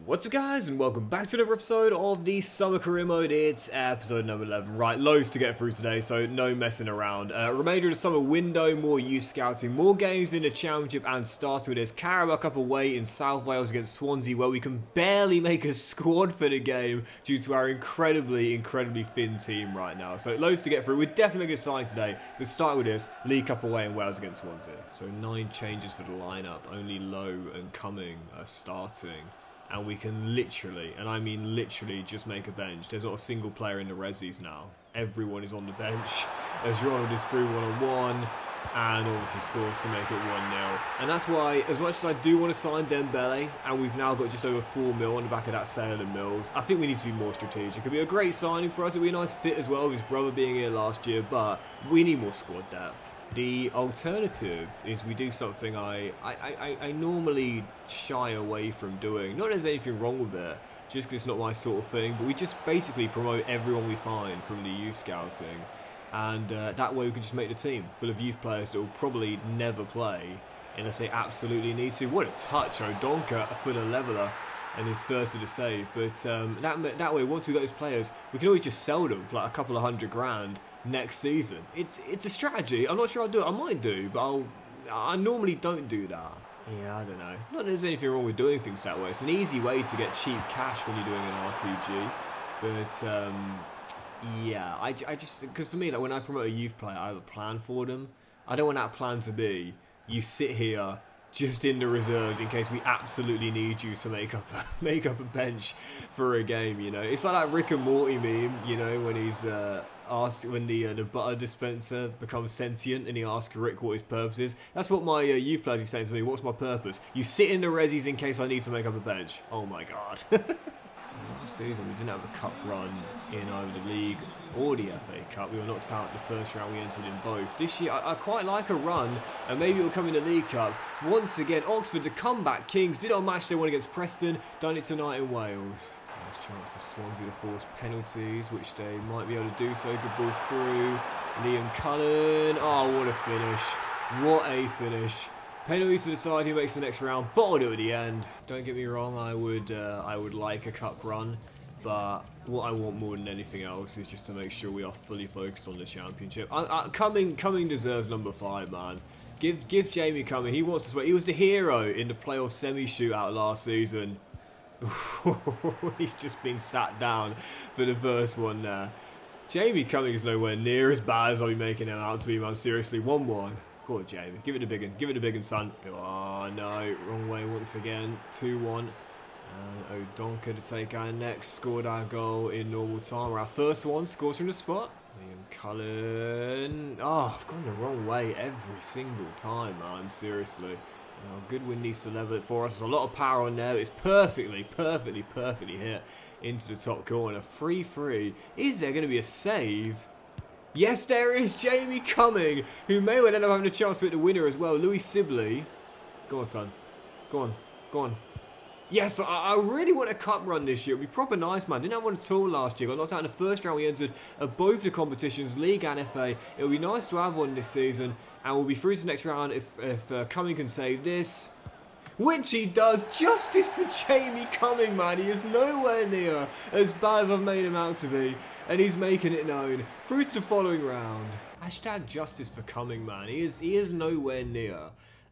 What's up guys, and welcome back to another episode of the Summer Career Mode. It's episode number 11. Right, loads to get through today, so no messing around. Remainder of the summer window, more youth scouting, more games in the Championship, and starting with this Carabao Cup away in South Wales against Swansea, where we can barely make a squad for the game due to our incredibly thin team right now. So loads to get through. We're definitely going to sign today, but starting with this, League Cup away in Wales against Swansea. So 9 changes for the lineup, only Lowe and Cumming are starting. And we can literally, and I mean literally, just make a bench. There's not a single player in the resis now. Everyone is on the bench. As Ronald is through 1-on-1, and obviously scores to make it 1-0. And that's why, as much as I do want to sign Dembele, and we've now got just over 4 mil on the back of that sale in Mills, I think we need to be more strategic. It'd be a great signing for us. It'd be a nice fit as well, with his brother being here last year, but we need more squad depth. The alternative is we do something I normally shy away from doing. Not that there's anything wrong with it, just because it's not my sort of thing, but we just basically promote everyone we find from the youth scouting, and that way we can just make the team full of youth players that will probably never play unless they absolutely need to. What a touch, O'Donker for the leveller and his first of the save, but that way once we got those players we can always just sell them for like a couple of $100,000 next season. It's a strategy. I'm not sure I'll do it. I might do, but I normally don't do that. Yeah, I don't know. Not that there's anything wrong with doing things that way. It's an easy way to get cheap cash when you're doing an RTG. But yeah, I just, because for me, like when I promote a youth player, I have a plan for them. I don't want that plan to be you sit here just in the reserves in case we absolutely need you to make up a bench for a game. You know, it's like that Rick and Morty meme. You know, when he's when the butter dispenser becomes sentient and he asks Rick what his purpose is. That's what my youth players are saying to me. What's my purpose? You sit in the resis in case I need to make up a bench. Oh my god. Last season we didn't have a cup run in either the league or the FA Cup. We were knocked out in the first round. We entered in both. This year I quite like a run, and maybe it will come in the League Cup. Once again, Oxford, the comeback kings, did it on match day 1 against Preston, done it tonight in Wales. Nice chance for Swansea to force penalties, which they might be able to do so. Good ball through. Liam Cullen. Oh, what a finish. What a finish. Penalties to decide who makes the next round. Bottled it at the end. Don't get me wrong, I would like a cup run, but what I want more than anything else is just to make sure we are fully focused on the Championship. Cumming deserves number 5, man. Give Jamie Cumming. He wants to sweat. He was the hero in the playoff semi-shootout last season. He's just been sat down for the first one there. Jamie Cumming is nowhere near as bad as I'll be making him out to be, man. Seriously, 1-1. Go on, Jamie. Give it a big one. Give it a big one, son. Oh, no. Wrong way once again. 2-1. And O'Donker to take our next. Scored our goal in normal time. Our first one scores from the spot. Liam Cullen. Oh, I've gone the wrong way every single time, man. Seriously. Well, Goodwin needs to level it for us. There's a lot of power on there. It's perfectly hit into the top corner. 3-3. Is there going to be a save? Yes, there is. Jamie Cumming, who may well end up having a chance to hit the winner as well. Louis Sibley. Go on, son. Go on. Go on. Yes, I really want a cup run this year. It'll be proper nice, man. Didn't have one at all last year. Got knocked out in the first round. We entered both the competitions, League and FA. It'll be nice to have one this season. And we'll be through to the next round if Cumming can save this. Which he does. Justice for Jamie Cumming, man. He is nowhere near as bad as I've made him out to be. And he's making it known. Through to the following round. Hashtag justice for Cumming, man. He is nowhere near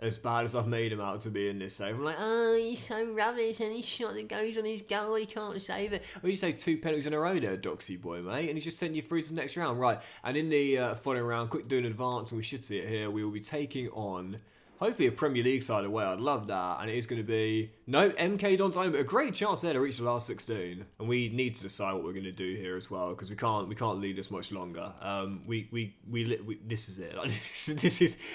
as bad as I've made him out to be in this save. I'm like, oh, he's so rubbish, and his shot that goes on his goal, he can't save it. Well, you say 2 penalties in a row there, Doxy boy, mate, and he's just sending you through to the next round. Right, and in the following round, quick do an advance, and we should see it here, we will be taking on hopefully a Premier League side away. I'd love that. And it is going to be, no, MK Don's own, but a great chance there to reach the last 16. And we need to decide what we're going to do here as well, because we can't lead this much longer. This is it. Like,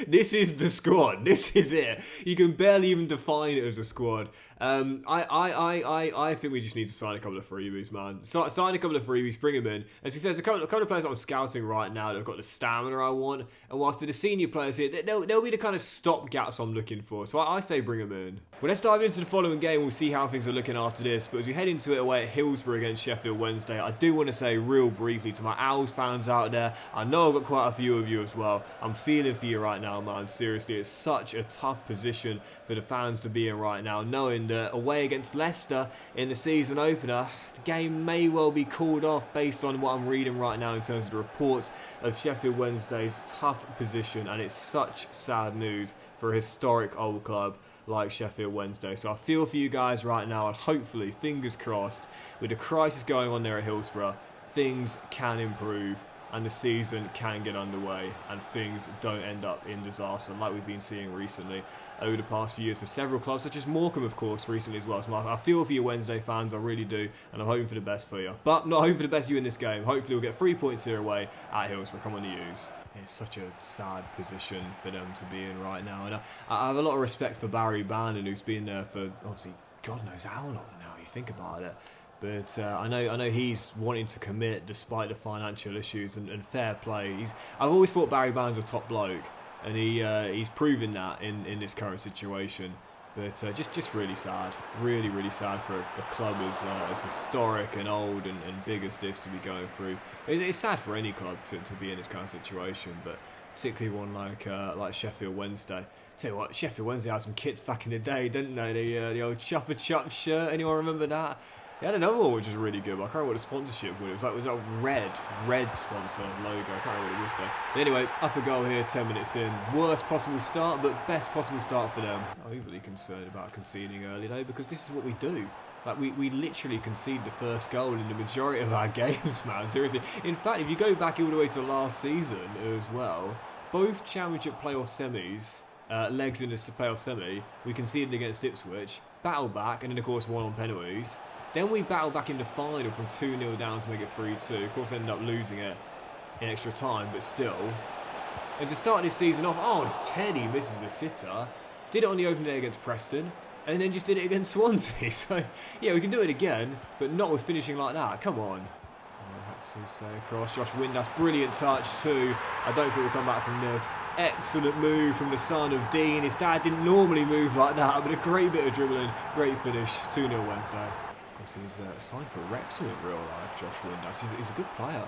this is the squad. This is it. You can barely even define it as a squad. I think we just need to sign a couple of freebies, man. Sign a couple of freebies, bring them in. As we say, there's a couple of players that I'm scouting right now that have got the stamina I want. And whilst the senior players here, they'll be the kind of stopgap gaps I'm looking for. So I say bring him in. Well, let's dive into the following game. We'll see how things are looking after this. But as we head into it away at Hillsborough against Sheffield Wednesday, I do want to say real briefly to my Owls fans out there, I know I've got quite a few of you as well. I'm feeling for you right now, man. Seriously, it's such a tough position for the fans to be in right now, knowing that away against Leicester in the season opener, the game may well be called off based on what I'm reading right now in terms of the reports of Sheffield Wednesday's tough position, and it's such sad news for a historic old club like Sheffield Wednesday. So I feel for you guys right now, and hopefully, fingers crossed, with the crisis going on there at Hillsborough, things can improve and the season can get underway and things don't end up in disaster like we've been seeing recently over the past few years for several clubs, such as Morecambe, of course, recently as well. So I feel for you Wednesday fans, I really do, and I'm hoping for the best for you. But I'm not hoping for the best for you in this game. Hopefully we'll get 3 points here away at Hillsborough. Come on, the U's. It's such a sad position for them to be in right now. And I have a lot of respect for Barry Bannon, who's been there for, obviously, God knows how long now, you think about it. But I know he's wanting to commit despite the financial issues and fair play. I've always thought Barry Bannon's a top bloke, and he's proven that in this current situation. But just really sad, really sad for a club as historic and old and big as this to be going through. It's sad for any club to be in this kind of situation, but particularly one like Sheffield Wednesday. Tell you what, Sheffield Wednesday had some kits back in the day, didn't they? The old Chopper Chop shirt. Anyone remember that? They had another one which was really good, but I can't remember what the sponsorship was. It was like red sponsor logo. I can't remember what it was though. But anyway, up a goal here, 10 minutes in. Worst possible start, but best possible start for them. I'm overly concerned about conceding early though, because this is what we do. Like, we literally concede the first goal in the majority of our games, man. Seriously. In fact, if you go back all the way to last season as well, both Championship playoff semis, legs in the playoff semi, we conceded against Ipswich, battled back, and then of course won on penalties. Then we battled back in the final from 2-0 down to make it 3-2. Of course, ended up losing it in extra time, but still. And to start this season off, it's Teddy misses a sitter. Did it on the opening day against Preston, and then just did it against Swansea. So, yeah, we can do it again, but not with finishing like that. Come on. Say across, Josh Windass, brilliant touch too. I don't think we'll come back from this. Excellent move from the son of Dean. His dad didn't normally move like that, but a great bit of dribbling, great finish. 2-0 Wednesday. He's signed for Wrexham in real life, Josh Windass. He's a good player.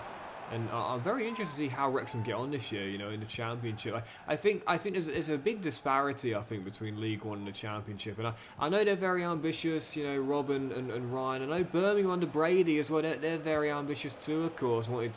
And I'm very interested to see how Wrexham get on this year, you know, in the Championship. I think there's a big disparity, I think, between League One and the Championship. And I know they're very ambitious, you know, Rob and Ryan. I know Birmingham under Brady as well, they're very ambitious too, of course, wanted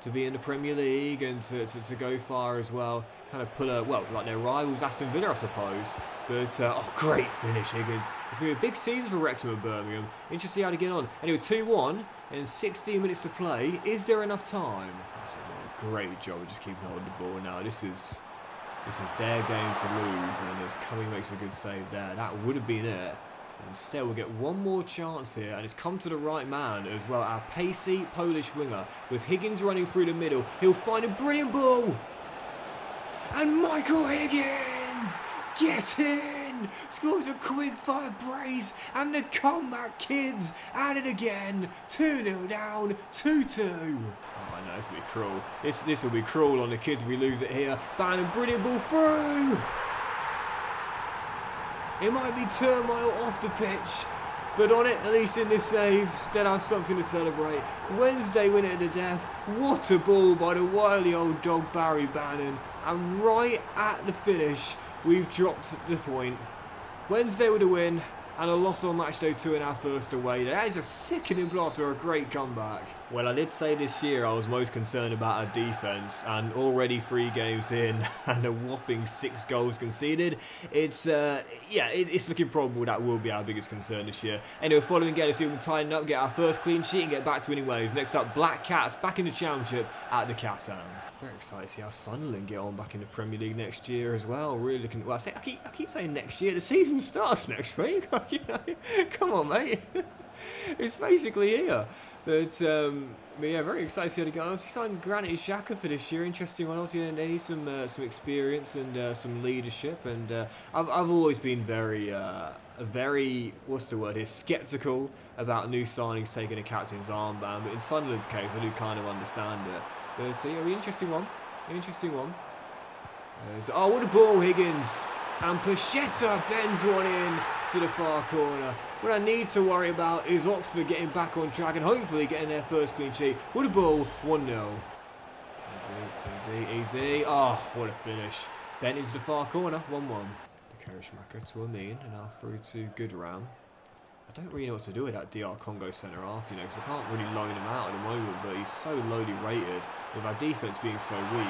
to be in the Premier League and to go far as well. Kind of pull like their rivals, Aston Villa, I suppose. But, great finish, Higgins. It's going to be a big season for Wrexham and Birmingham. Interesting to see how to get on. Anyway, 2-1 and 16 minutes to play. Is there enough time? That's a great job of just keeping hold of the ball now. This is their game to lose, and as Cumming makes a good save there, that would have been it. But instead, we'll get one more chance here, and it's come to the right man as well. Our pacey Polish winger with Higgins running through the middle. He'll find a brilliant ball. And Michael Higgins get in! Scores a quick fire brace, and the comeback kids at it again. 2-0 down, 2-2. Oh, I know, this will be cruel. This will be cruel on the kids if we lose it here. Bannon, brilliant ball through! It might be turmoil off the pitch, but on it, at least in this save, they'll have something to celebrate. Wednesday win it to death. What a ball by the wily old dog Barry Bannon. And right at the finish, we've dropped the point. Wednesday with a win and a loss on match day 2 in our first away. That is a sickening blow after a great comeback. Well, I did say this year I was most concerned about our defence, and already 3 games in and a whopping 6 goals conceded. It's looking probable that will be our biggest concern this year. Anyway, following game, let's see if we can tighten up, get our first clean sheet and get back to winning ways. Next up, Black Cats back in the Championship at the Cassan. Very excited to see how Sunderland get on back in the Premier League next year as well. Really looking. Well, I keep saying next year. The season starts next week. Come on, mate. It's basically here. But yeah, very excited to see how to go. Obviously signed Granit Xhaka for this year. Interesting one. Obviously they need some experience and some leadership. And I've always been very what's the word here, sceptical about new signings taking a captain's armband. But in Sunderland's case, I do kind of understand it. But yeah, interesting one. Interesting one. What a ball, Higgins. And Pacheta bends one in to the far corner. What I need to worry about is Oxford getting back on track and hopefully getting their first clean sheet. With a ball, 1-0. Easy. Oh, what a finish. Bent into the far corner, 1-1. Karishmaka to Amin, and now through to Goodram. I don't really know what to do with that DR Congo centre half, you know, because I can't really loan him out at the moment, but he's so lowly rated with our defence being so weak.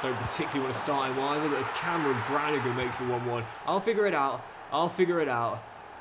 Don't particularly want to start him either, but as Cameron Brannigan makes it 1-1, I'll figure it out.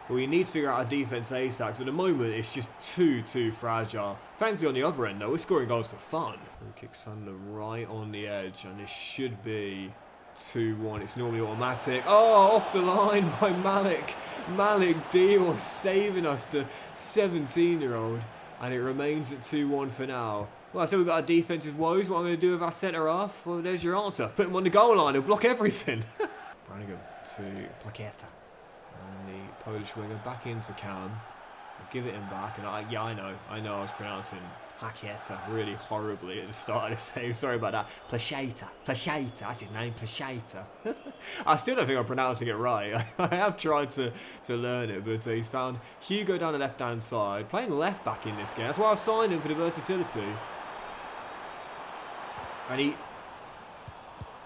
But we need to figure out our defence ASAP, because at the moment it's just too fragile. Thankfully on the other end though, we're scoring goals for fun. Free kick Sunderland right on the edge, and this should be 2-1. It's normally automatic. Oh, off the line by Malik. Malik Dior saving us, the 17-year-old. And it remains at 2-1 for now. Well, so we've got our defensive woes. What I'm going to do with our centre half? Well, there's your answer. Put him on the goal line. He'll block everything. Brannigan to Plaqueta. And the Polish winger back into Cam. I'll give it him back. And I know I was pronouncing Plaqueta really horribly at the start of the save. Sorry about that. Plaqueta, that's his name, Plaqueta. I still don't think I'm pronouncing it right. I have tried to learn it, but he's found Hugo down the left-hand side, playing left back in this game. That's why I've signed him, for the versatility. And he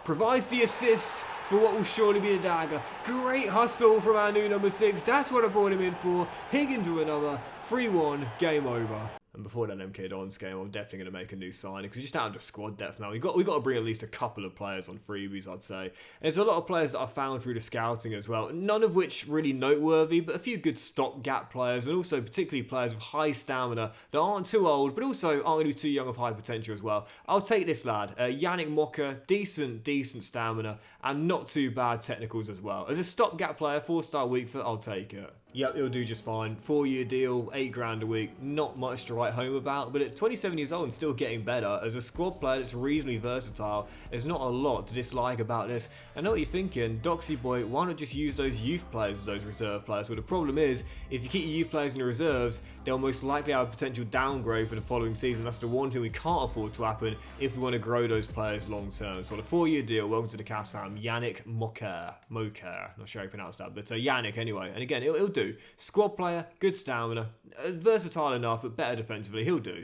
provides the assist for what will surely be a dagger. Great hustle from our new number 6. That's what I brought him in for. Higgins with another. 3-1, game over. And before that MK Dons game, I'm definitely going to make a new signing because we just don't have the squad depth now. We've got to bring at least a couple of players on freebies, I'd say. And there's a lot of players that I found through the scouting as well. None of which really noteworthy, but a few good stopgap players, and also particularly players with high stamina that aren't too old, but also aren't going to be too young of high potential as well. I'll take this lad, Yannick Mocker, decent stamina, and not too bad technicals as well. As a stopgap player, 4-star weak foot, I'll take it. Yep, he'll do just fine. 4-year deal, $8 a week. Not much to write home about, but at 27 years old and still getting better. As a squad player that's reasonably versatile, there's not a lot to dislike about this. I know what you're thinking, Doxy boy, why not just use those youth players as those reserve players? Well, the problem is, if you keep your youth players in the reserves, they'll most likely have a potential downgrade for the following season. That's the one thing we can't afford to happen if we want to grow those players long term. So on a 4-year deal, welcome to the Kassam, Yannick Mocker. Not sure how you pronounce that, but Yannick anyway. And again, he'll do. Squad player, good stamina, versatile enough, but better defensively. He'll do.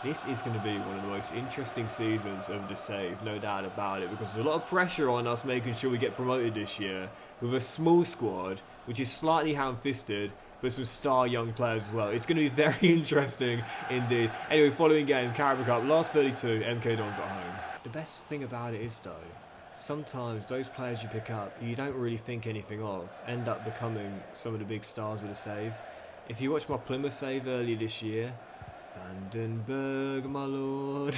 This is going to be one of the most interesting seasons of the save, no doubt about it, because there's a lot of pressure on us making sure we get promoted this year with a small squad, which is slightly ham-fisted, but some star young players as well. It's going to be very interesting indeed. Anyway, following game, Carabao Cup, last 32, MK Dons at home. The best thing about it is, though, sometimes those players you pick up, you don't really think anything of, end up becoming some of the big stars of the save. If you watch my Plymouth save earlier this year, Vandenberg, my lord,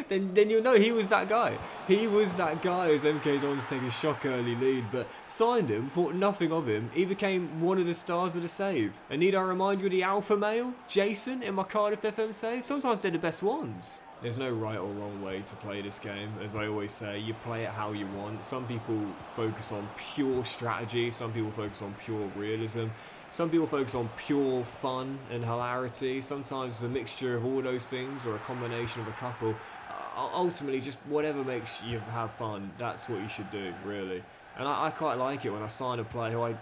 then you'll know he was that guy. He was that guy as MK Dons take a shock early lead, but signed him, thought nothing of him. He became one of the stars of the save. And need I remind you of the alpha male, Jason, in my Cardiff FM save? Sometimes they're the best ones. There's no right or wrong way to play this game. As I always say, you play it how you want. Some people focus on pure strategy. Some people focus on pure realism. Some people focus on pure fun and hilarity. Sometimes it's a mixture of all those things or a combination of a couple. Ultimately, just whatever makes you have fun, that's what you should do, really. And I quite like it when I sign a player who I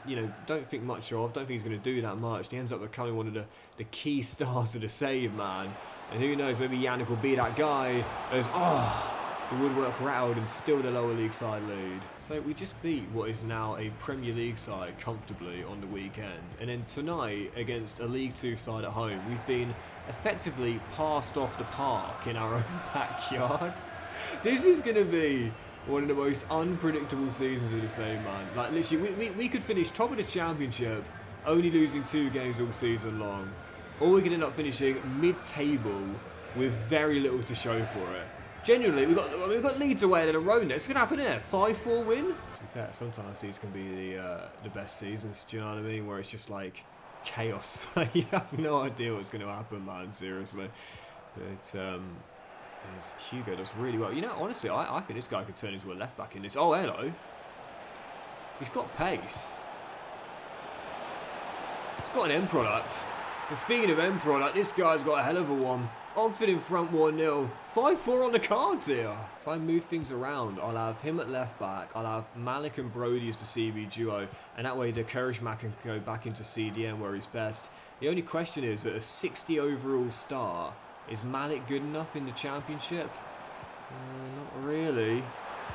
don't think much of, don't think he's going to do that much. And he ends up becoming one of the key stars of the save, man. And who knows, maybe Yannick will be that guy as, the woodwork rattled and still the lower league side lead. So we just beat what is now a Premier League side comfortably on the weekend. And then tonight, against a League 2 side at home, we've been effectively passed off the park in our own backyard. This is going to be one of the most unpredictable seasons of the same, man. Like, literally, we could finish top of the Championship, only losing 2 games all season long. Or we could end up finishing mid-table with very little to show for it. Genuinely, we've got Leeds away at a row now. It's going to happen here. 5-4 win. To be fair, sometimes these can be the best seasons. Do you know what I mean? Where it's just like chaos. You have no idea what's going to happen, man. Seriously. But as Hugo does really well. You know, honestly, I think this guy could turn into a left back in this. Oh, hello. He's got pace. He's got an end product. And speaking of end product, this guy's got a hell of a one. Oxford in front 1-0. 5-4 on the cards here. If I move things around, I'll have him at left back. I'll have Malik and Brody as the CB duo. And that way the Kerishmak can go back into CDM where he's best. The only question is, at a 60 overall star, is Malik good enough in the Championship? Not really.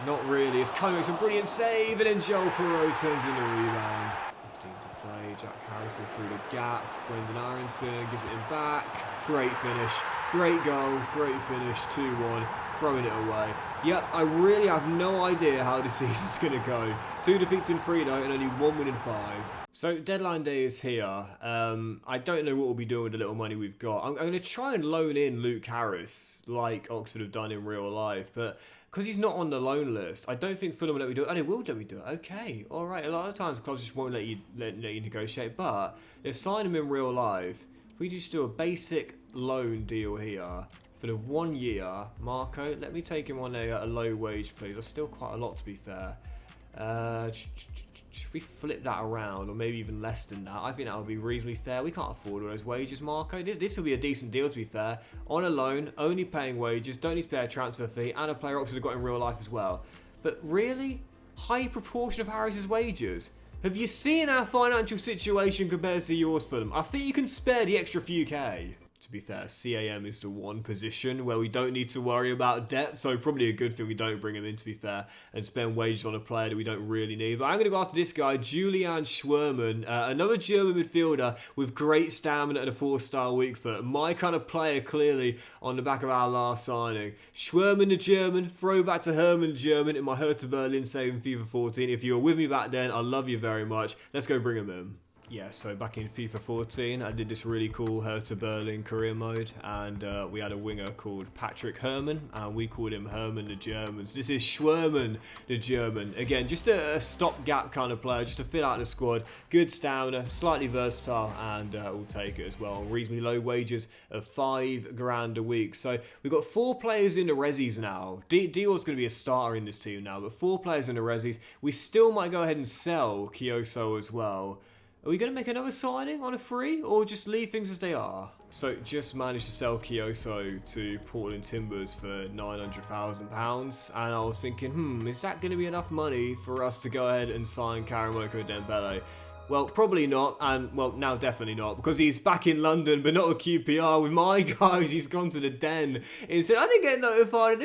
Not really. As Kyle makes a brilliant save, and then Joel Perot turns in the rebound. 15 to play. Jack Harrison through the gap. Brendan Aronson gives it him back. Great finish. Great goal. Great finish. 2-1. Throwing it away. Yep, I really have no idea how this season's going to go. 2 defeats in 3 though, and only 1 win in 5. So deadline day is here. I don't know what we'll be doing with the little money we've got. I'm going to try and loan in Luke Harris like Oxford have done in real life, but because he's not on the loan list, I don't think Fulham will let me do it. Oh, they will let me do it. Okay, all right. A lot of times clubs just won't let you negotiate, but they've signed him in real life. If we just do a basic loan deal here for the 1 year, Marco, let me take him on a low wage, please. That's still quite a lot, to be fair. If we flip that around, or maybe even less than that, I think that would be reasonably fair. We can't afford all those wages, Marco. This will be a decent deal, to be fair. On a loan, only paying wages, don't need to pay a transfer fee, and a player Oxford have got in real life as well. But really, high proportion of Harris's wages. Have you seen our financial situation compared to yours, Fulham? I think you can spare the extra few K. To be fair, CAM is the one position where we don't need to worry about depth, so probably a good thing we don't bring him in, to be fair, and spend wages on a player that we don't really need. But I'm going to go after this guy, Julian Schwerman, another German midfielder with great stamina and a 4-star weak foot. My kind of player, clearly, on the back of our last signing. Schwerman the German, throwback to Hermann the German in my Hertha Berlin save in FIFA 14. If you were with me back then, I love you very much. Let's go bring him in. Yeah, so back in FIFA 14, I did this really cool Hertha Berlin career mode, and we had a winger called Patrick Hermann, and we called him Hermann the German. So this is Schwerman the German. Again, just a stopgap kind of player, just to fill out the squad. Good stamina, slightly versatile, and we'll take it as well. Reasonably low wages of $5,000 a week. So we've got 4 players in the resis now. Dior's going to be a starter in this team now, but 4 players in the resis. We still might go ahead and sell Kyoso as well. Are we going to make another signing on a free, or just leave things as they are? So just managed to sell Kyoso to Portland Timbers for £900,000, and I was thinking, is that going to be enough money for us to go ahead and sign Karamoko Dembele? Well, probably not, and well, now definitely not, because he's back in London, but not with QPR. With my guys, he's gone to the den. Instead, I didn't get notified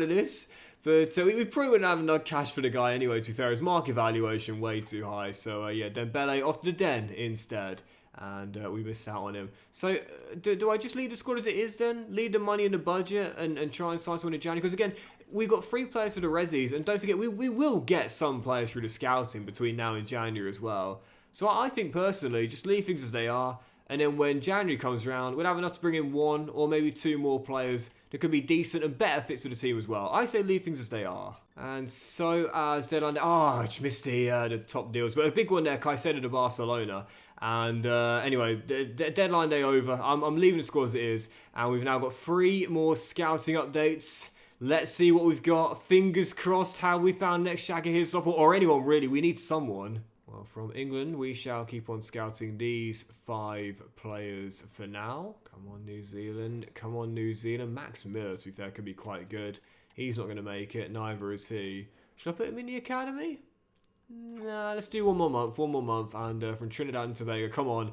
of this. But we probably wouldn't have enough cash for the guy anyway, to be fair. His market valuation way too high. So, yeah, Dembele off to the den instead. And we missed out on him. So, do I just leave the squad as it is then? Leave the money in the budget and try and sign someone in January? Because, again, we've got 3 players for the resis. And don't forget, we will get some players through the scouting between now and January as well. So, I think, personally, just leave things as they are. And then when January comes around, we'll have enough to bring in 1 or maybe 2 more players that could be decent and better fits for the team as well. I say leave things as they are. And so as deadline day, I just missed the top deals. But a big one there, Caicedo to Barcelona. And anyway, deadline day over. I'm leaving the squad as it is. And we've now got 3 more scouting updates. Let's see what we've got. Fingers crossed how we found next Shaka Hislop or anyone really. We need someone. Well, from England, we shall keep on scouting these 5 players for now. Come on, New Zealand. Come on, New Zealand. Max Miller, to be fair, could be quite good. He's not going to make it. Neither is he. Should I put him in the academy? Nah, let's do one more month. And from Trinidad and Tobago, come on.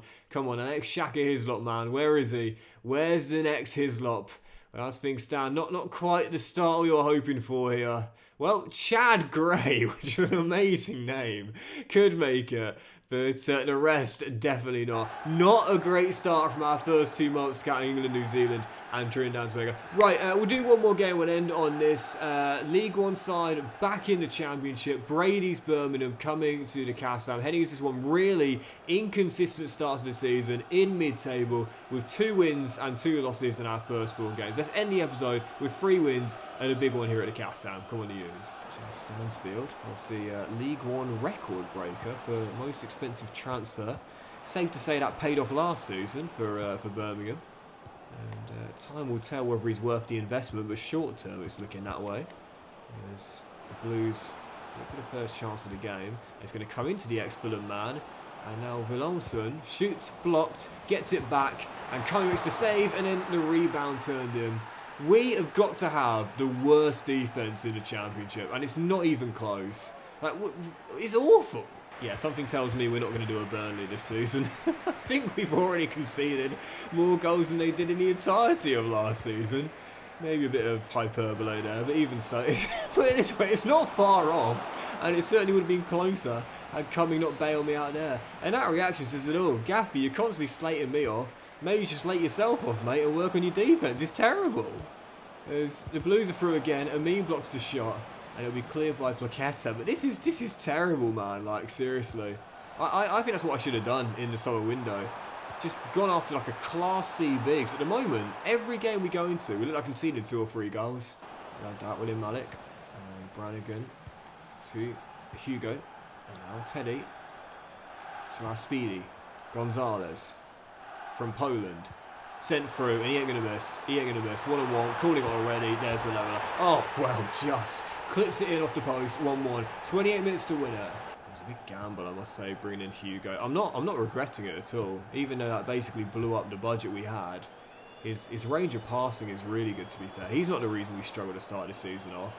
An ex-Shaka Hislop, man. Where is he? Where's the next Hislop? Well, as things stand, not quite the start we were hoping for here. Well, Chad Gray, which is an amazing name, could make it. But the rest, definitely not. Not a great start from our first 2 months scouting England, New Zealand and Trinidad and Tobago. Right, we'll do one more game. We'll end on this League One side back in the Championship. Brady's Birmingham coming to the Castle. Heading into this one, really inconsistent start to the season in mid-table with 2 wins and 2 losses in our first 4 games. Let's end the episode with 3 wins and a big one here at the Castle. Come on, the U's. Stansfield, obviously League One record breaker for most expensive transfer. Safe to say that paid off last season for Birmingham. And time will tell whether he's worth the investment, but short term it's looking that way. As the Blues look for the first chance of the game. It's going to come into the ex-Fulham man. And now Wilhelmsson shoots, blocked, gets it back, and Kone makes the save, and then the rebound turned in. We have got to have the worst defence in the Championship, and it's not even close. Like, it's awful. Yeah, something tells me we're not going to do a Burnley this season. I think we've already conceded more goals than they did in the entirety of last season. Maybe a bit of hyperbole there, but even so, put it this way, it's not far off, and it certainly would have been closer had Cumming not bailed me out there. And that reaction says it all. Gaffy, you're constantly slating me off. Maybe you should slate yourself off, mate, and work on your defence. It's terrible. As the Blues are through again, Amin blocks the shot, and it'll be cleared by Plaqueta. But this is terrible, man. Like, seriously. I think that's what I should have done in the summer window. Just gone after like a Class C big. 'Cause at the moment, every game we go into, we look like conceding 2 or 3 goals. Like that, William Malik. And Brannigan to Hugo. And now Teddy to our Speedy. Gonzalez from Poland. Sent through, and he ain't going to miss. He ain't going to miss. 1-on-1. Calling it already. There's the leveler. Oh, well, just clips it in off the post. 1-1. 28 minutes to win it. Big gamble, I must say, bringing in Hugo. I'm not regretting it at all, even though that basically blew up the budget we had. His range of passing is really good, to be fair. He's not the reason we struggle to start this season off.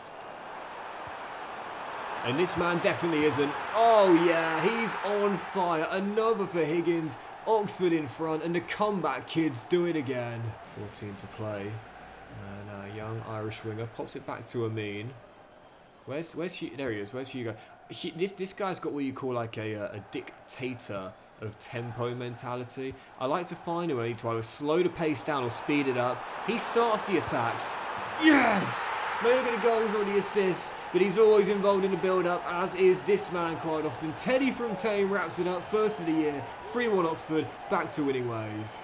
And this man definitely isn't. Oh yeah, he's on fire. Another for Higgins. Oxford in front, and the comeback kids do it again. 14 to play. And a young Irish winger pops it back to Amin. Where's Hugo? There he is. Where's Hugo? This guy's got what you call like a dictator of tempo mentality. I like to find him when he tries to slow the pace down or speed it up. He starts the attacks. Yes! May not get the goals or the assists, but he's always involved in the build-up, as is this man quite often. Teddy from Tame wraps it up, first of the year. 3-1 Oxford, back to winning ways.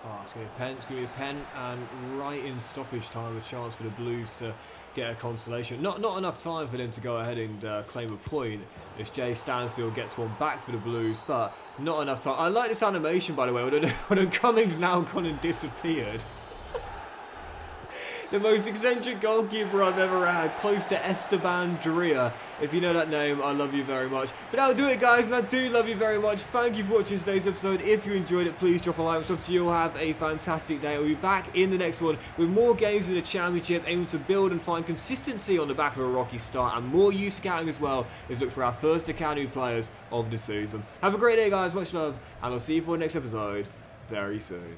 Oh, it's going to be a pen, it's going to be a pen, and right in stoppage time, a chance for the Blues to get a consolation. Not enough time for them to go ahead and claim a point as Jay Stansfield gets one back for the Blues, but not enough time. I like this animation, by the way, when Cummings now gone and disappeared. The most eccentric goalkeeper I've ever had, close to Esteban Drea. If you know that name, I love you very much. But that'll do it, guys, and I do love you very much. Thank you for watching today's episode. If you enjoyed it, please drop a like. So you'll have a fantastic day. We'll be back in the next one with more games in the Championship, aiming to build and find consistency on the back of a rocky start, and more youth scouting as well as look for our first academy players of the season. Have a great day, guys. Much love, and I'll see you for the next episode very soon.